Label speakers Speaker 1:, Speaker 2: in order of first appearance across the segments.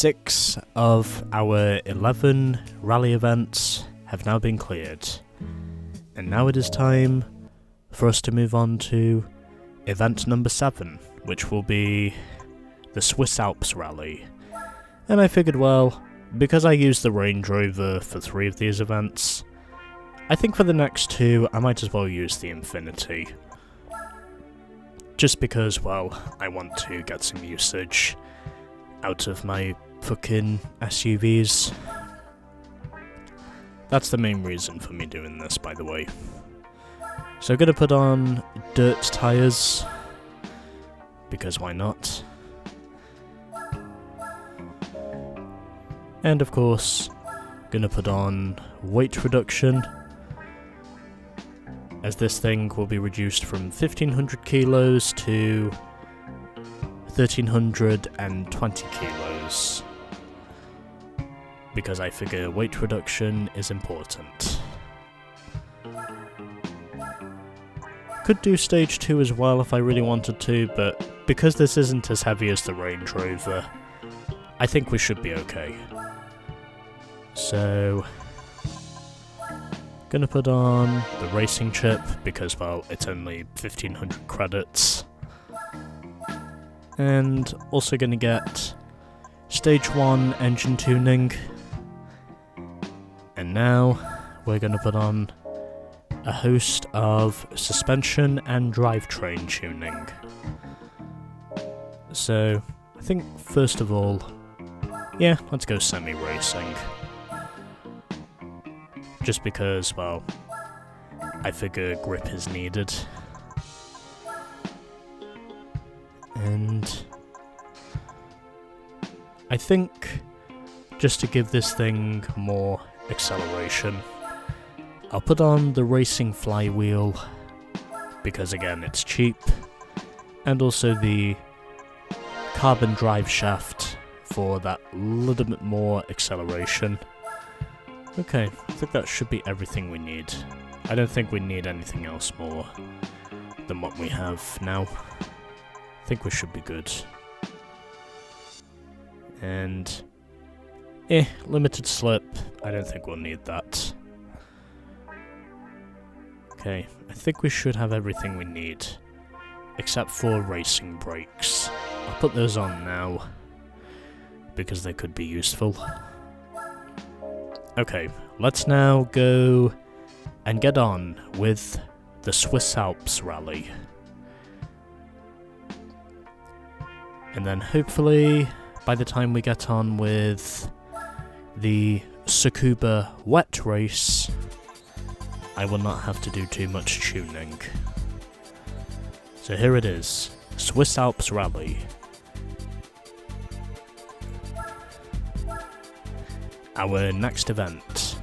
Speaker 1: 6 of our 11 rally events have now been cleared, and now it is time for us to move on to event number 7, which will be the Swiss Alps rally. And I figured, well, because I used the Range Rover for 3 of these events, I think for the next 2 I might as well use the Infinity. Just because, well, I want to get some usage out of my fucking SUVs. That's the main reason for me doing this, by the way. So I'm gonna put on dirt tyres, because why not? And of course, gonna put on weight reduction, as this thing will be reduced from 1500 kilos to 1320 kilos, because I figure weight reduction is important. Could do stage 2 as well if I really wanted to, but because this isn't as heavy as the Range Rover, I think we should be okay. So, gonna put on the racing chip because, well, it's only 1500 credits. And also gonna get stage 1 engine tuning. And now we're gonna put on a host of suspension and drivetrain tuning. So, I think first of all, yeah, let's go semi-racing. Just because, well, I figure grip is needed. And I think, just to give this thing more acceleration, I'll put on the racing flywheel, because again, it's cheap, and also the carbon drive shaft for that little bit more acceleration. Okay, I think that should be everything we need. I don't think we need anything else more than what we have now. I think we should be good. And, limited slip, I don't think we'll need that. Okay, I think we should have everything we need, except for racing brakes. I'll put those on now, because they could be useful. Okay, let's now go and get on with the Swiss Alps rally. And then hopefully, by the time we get on with the Tsukuba wet race, I will not have to do too much tuning. So here it is, Swiss Alps rally. Our next event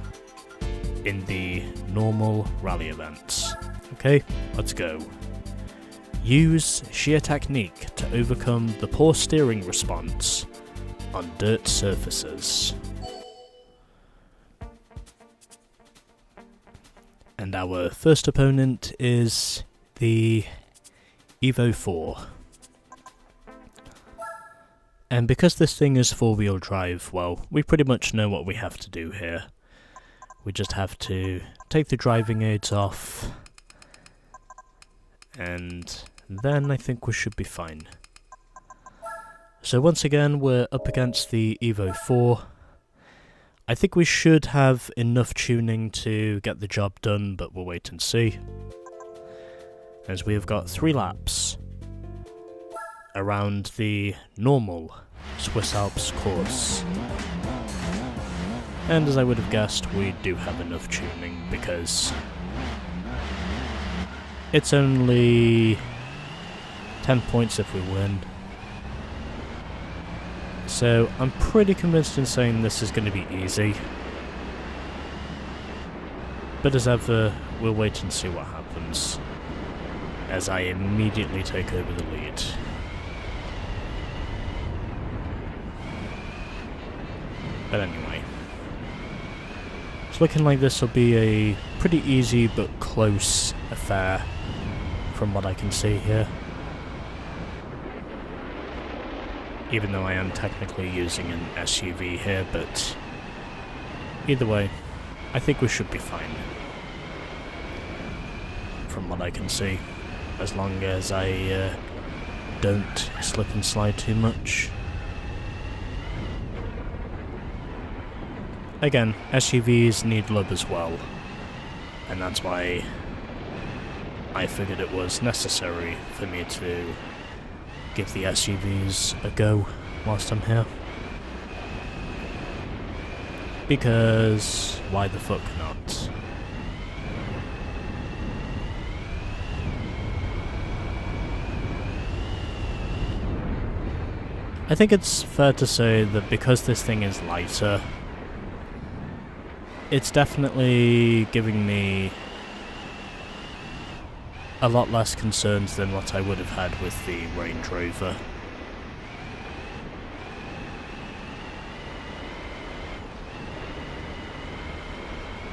Speaker 1: in the normal rally events. Okay, let's go. Use shear technique to overcome the poor steering response on dirt surfaces. And our first opponent is the Evo 4. And because this thing is 4-wheel drive, well, we pretty much know what we have to do here. We just have to take the driving aids off, and then I think we should be fine. So once again, we're up against the Evo 4. I think we should have enough tuning to get the job done, but we'll wait and see. As we have got 3 laps around the normal Swiss Alps course. And as I would have guessed, we do have enough tuning because it's only 10 points if we win. So I'm pretty convinced in saying this is going to be easy. But as ever, we'll wait and see what happens, as I immediately take over the lead. But anyway, it's looking like this will be a pretty easy but close affair from what I can see here. even though I am technically using an SUV here, but either way, I think we should be fine. From what I can see, as long as I don't slip and slide too much. Again, SUVs need love as well, and that's why I figured it was necessary for me to give the SUVs a go whilst I'm here. Because why the fuck not? I think it's fair to say that because this thing is lighter, it's definitely giving me a lot less concerns than what I would have had with the Range Rover.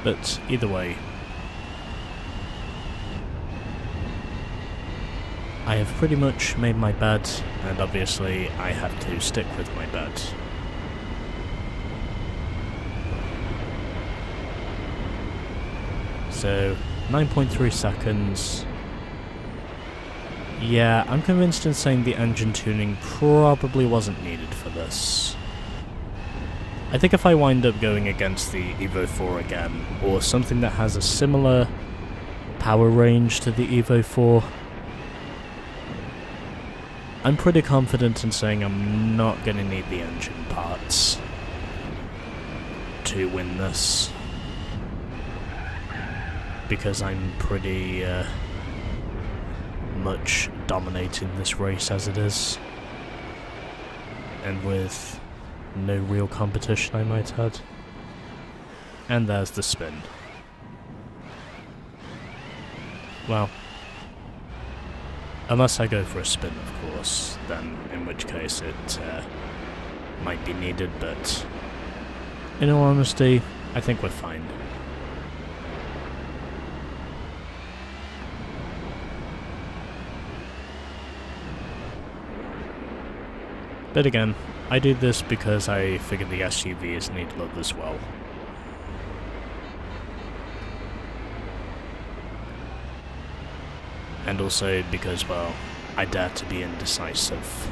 Speaker 1: But either way, I have pretty much made my bed, and obviously I have to stick with my bed. So, 9.3 seconds. Yeah, I'm convinced in saying the engine tuning probably wasn't needed for this. I think if I wind up going against the Evo 4 again, or something that has a similar power range to the Evo 4, I'm pretty confident in saying I'm not going to need the engine parts to win this. Because I'm pretty much dominating this race as it is. And with no real competition, I might add. And there's the spin. Well, unless I go for a spin, of course, then in which case it might be needed, but in all honesty, I think we're fine. But again, I do this because I figure the SUVs need love as well. And also because, well, I dare to be indecisive.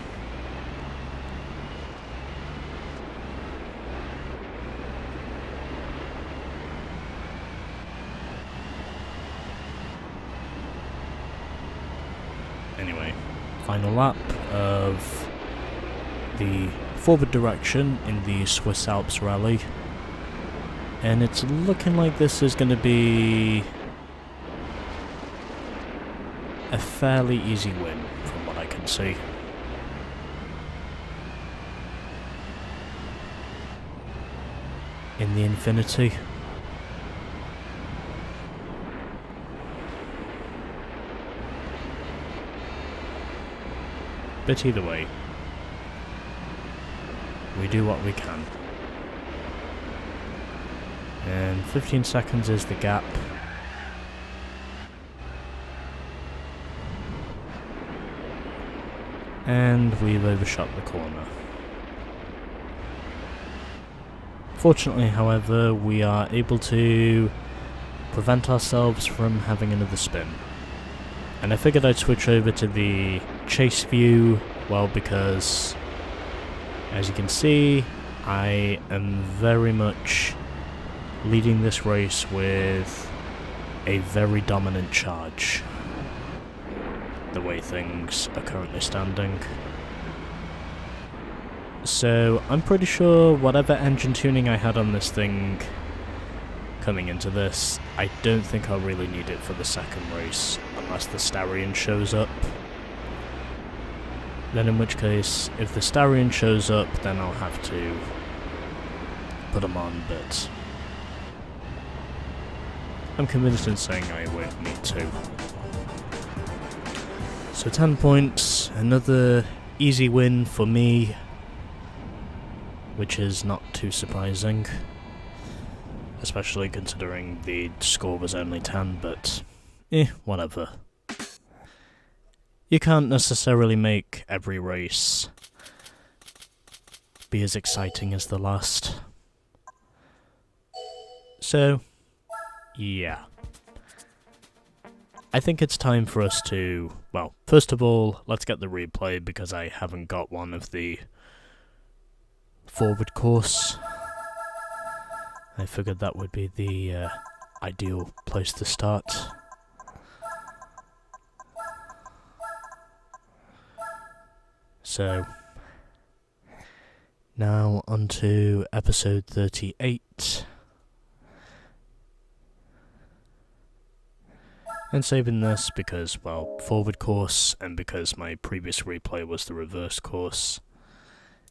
Speaker 1: Anyway, final lap of the forward direction in the Swiss Alps rally, and it's looking like this is going to be a fairly easy win from what I can see. In the Infinity. But either way, we do what we can. And 15 seconds is the gap. And we've overshot the corner. Fortunately, however, we are able to prevent ourselves from having another spin. And I figured I'd switch over to the chase view, well, because as you can see, I am very much leading this race with a very dominant charge, the way things are currently standing. So I'm pretty sure whatever engine tuning I had on this thing coming into this, I don't think I'll really need it for the second race, unless the Starion shows up. Then in which case, if the Starion shows up, then I'll have to put them on, but I'm convinced in saying I won't need to. So 10 points, another easy win for me, which is not too surprising, especially considering the score was only 10, but whatever. You can't necessarily make every race be as exciting as the last. So, yeah. I think it's time for us to, well, first of all, let's get the replay because I haven't got one of the forward course. I figured that would be the ideal place to start. So, now on to episode 38. And saving this because, well, forward course, and because my previous replay was the reverse course.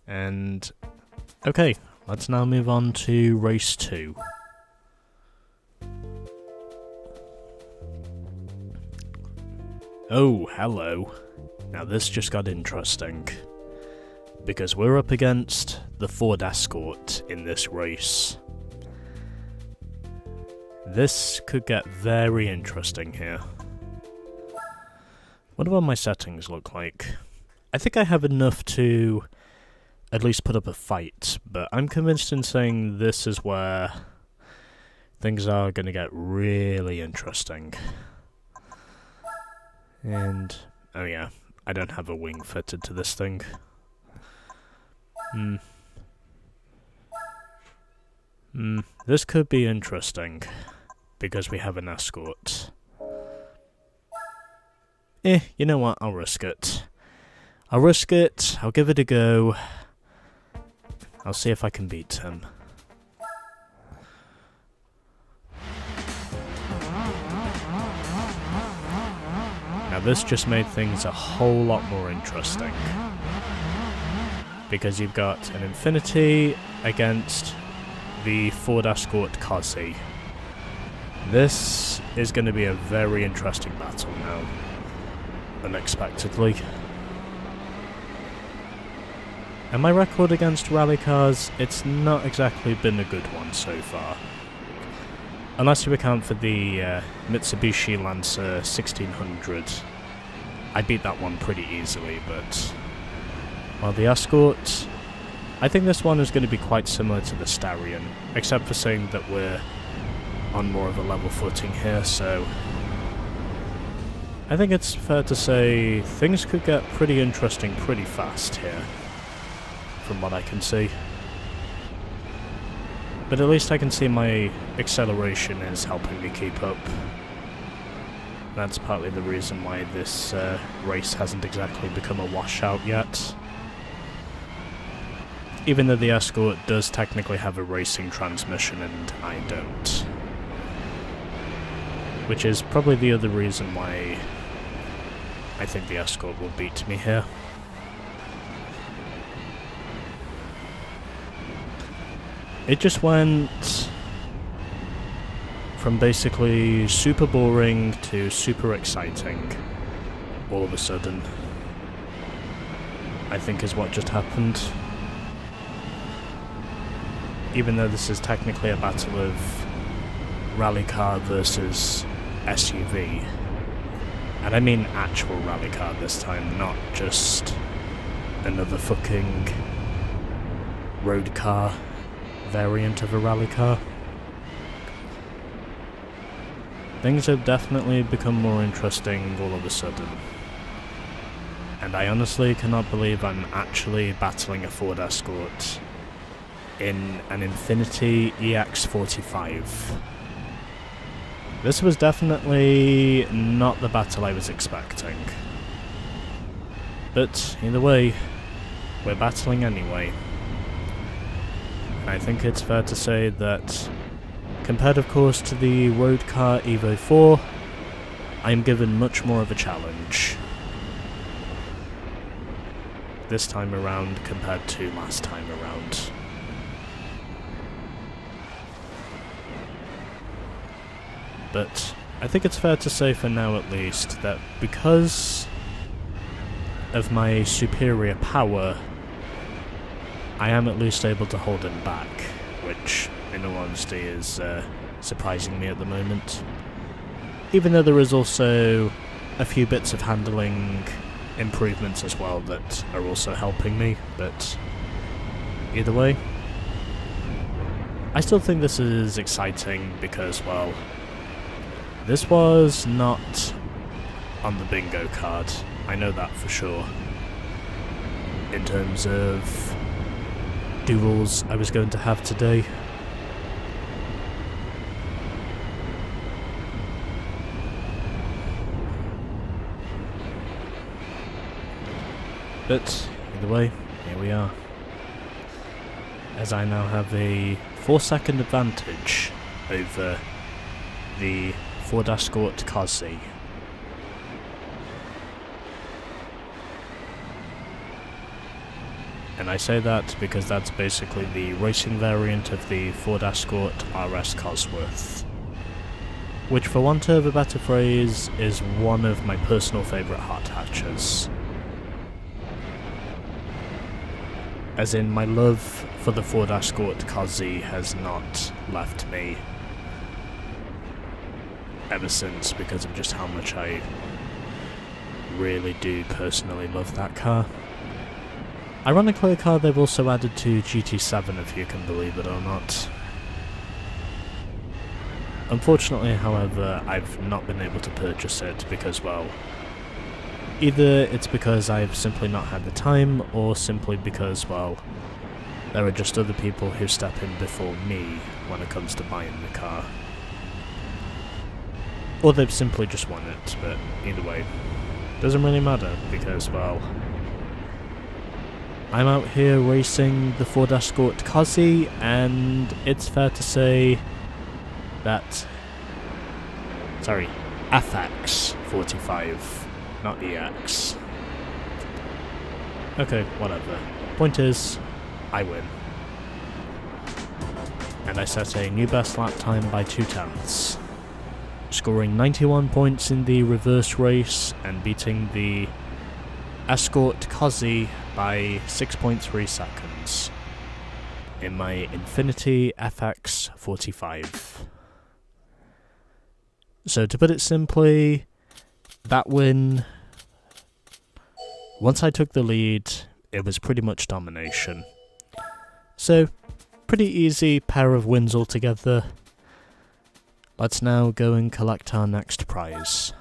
Speaker 1: And, okay, let's now move on to race 2. Oh, hello. Now this just got interesting. Because we're up against the Ford Escort in this race. This could get very interesting here. What do all my settings look like? I think I have enough to at least put up a fight, but I'm convinced in saying this is where things are going to get really interesting. And, oh yeah, I don't have a wing fitted to this thing. This could be interesting, because we have an escort. You know what, I'll risk it. I'll give it a go. I'll see if I can beat him. Now this just made things a whole lot more interesting. Because you've got an Infinity against the Ford Escort Cossie. This is going to be a very interesting battle now. Unexpectedly. And my record against rally cars, it's not exactly been a good one so far. Unless you account for the Mitsubishi Lancer 1600. I beat that one pretty easily, but... Well, the Escort, I think this one is going to be quite similar to the Starion, except for saying that we're on more of a level footing here, so... I think it's fair to say things could get pretty interesting pretty fast here, from what I can see. But at least I can see my acceleration is helping me keep up. That's partly the reason why this race hasn't exactly become a washout yet. Even though the Escort does technically have a racing transmission and I don't. Which is probably the other reason why I think the Escort will beat me here. It just went from basically super boring to super exciting all of a sudden, I think is what just happened. Even though this is technically a battle of rally car versus SUV. And I mean actual rally car this time, not just another fucking road car variant of a rally car. Things have definitely become more interesting all of a sudden. And I honestly cannot believe I'm actually battling a Ford Escort in an Infiniti EX45. This was definitely not the battle I was expecting. But either way, we're battling anyway. And I think it's fair to say that, compared of course to the road car Evo 4, I am given much more of a challenge this time around compared to last time around. But I think it's fair to say for now at least that because of my superior power, I am at least able to hold him back, which in all honesty is surprising me at the moment. Even though there is also a few bits of handling improvements as well that are also helping me, but either way, I still think this is exciting because, well, this was not on the bingo card. I know that for sure. In terms of duels I was going to have today. But either way, here we are. As I now have a 4-second advantage over the Ford Escort Cosy. And I say that because that's basically the racing variant of the Ford Escort RS Cosworth. Which, for want of a better phrase, is one of my personal favourite hot hatches. As in, my love for the Ford Escort Cosy has not left me ever since, because of just how much I really do personally love that car. Ironically, a car they've also added to GT7, if you can believe it or not. Unfortunately, however, I've not been able to purchase it because, well, either it's because I've simply not had the time, or simply because, well, there are just other people who step in before me when it comes to buying the car. Or they've simply just won it, but either way, doesn't really matter, because, well, I'm out here racing the Ford Escort Cosy, and it's fair to say that... Sorry, FX45. Not EX. Okay, whatever. Point is, I win. And I set a new best lap time by 2/10, scoring 91 points in the reverse race and beating the Escort Cosy by 6.3 seconds in my Infinity FX45. So to put it simply, that win, once I took the lead, it was pretty much domination. So, pretty easy pair of wins altogether. Let's now go and collect our next prize.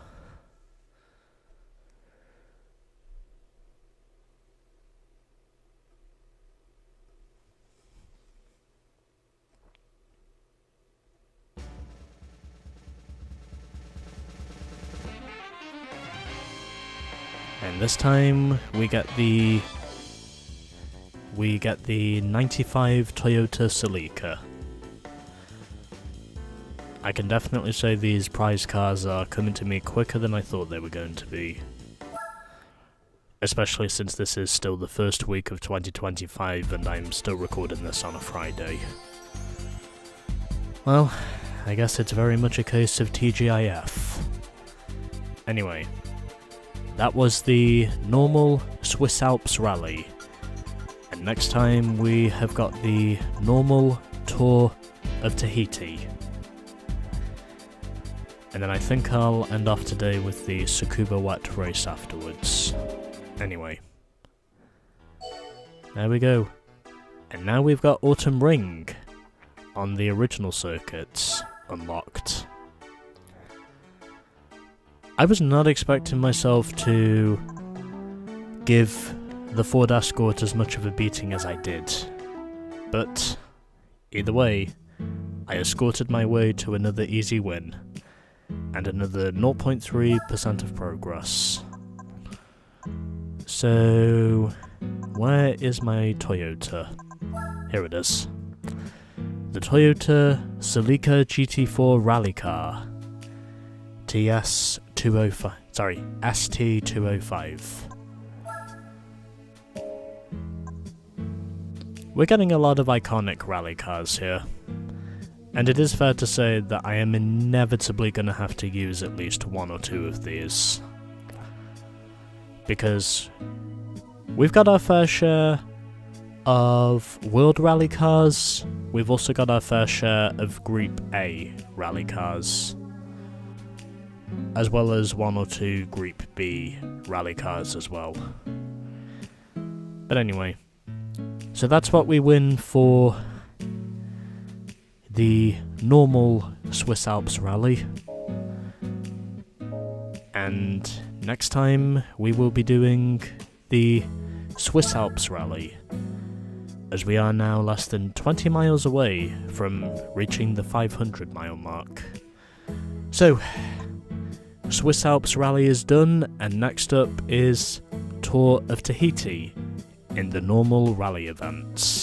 Speaker 1: And this time we get the 95 Toyota Celica. I can definitely say these prize cars are coming to me quicker than I thought they were going to be. Especially since this is still the first week of 2025 and I'm still recording this on a Friday. Well, I guess it's very much a case of TGIF. Anyway, that was the normal Swiss Alps rally. And next time we have got the normal Tour of Tahiti. And then I think I'll end off today with the Tsukuba Wet race afterwards. Anyway. There we go. And now we've got Autumn Ring on the original circuits unlocked. I was not expecting myself to give the Ford Escort as much of a beating as I did. But either way, I escorted my way to another easy win. And another 0.3% of progress. So, where is my Toyota? Here it is. The Toyota Celica GT4 Rally Car. ST205. We're getting a lot of iconic rally cars here. And it is fair to say that I am inevitably going to have to use at least one or two of these. Because we've got our fair share of World Rally cars, we've also got our fair share of Group A rally cars, as well as one or two Group B rally cars as well. But anyway, So that's what we win for the normal Swiss Alps rally. And next time we will be doing the Swiss Alps rally, as we are now less than 20 miles away from reaching the 500 mile mark. So, Swiss Alps rally is done, and next up is Tour of Tahiti in the normal rally events.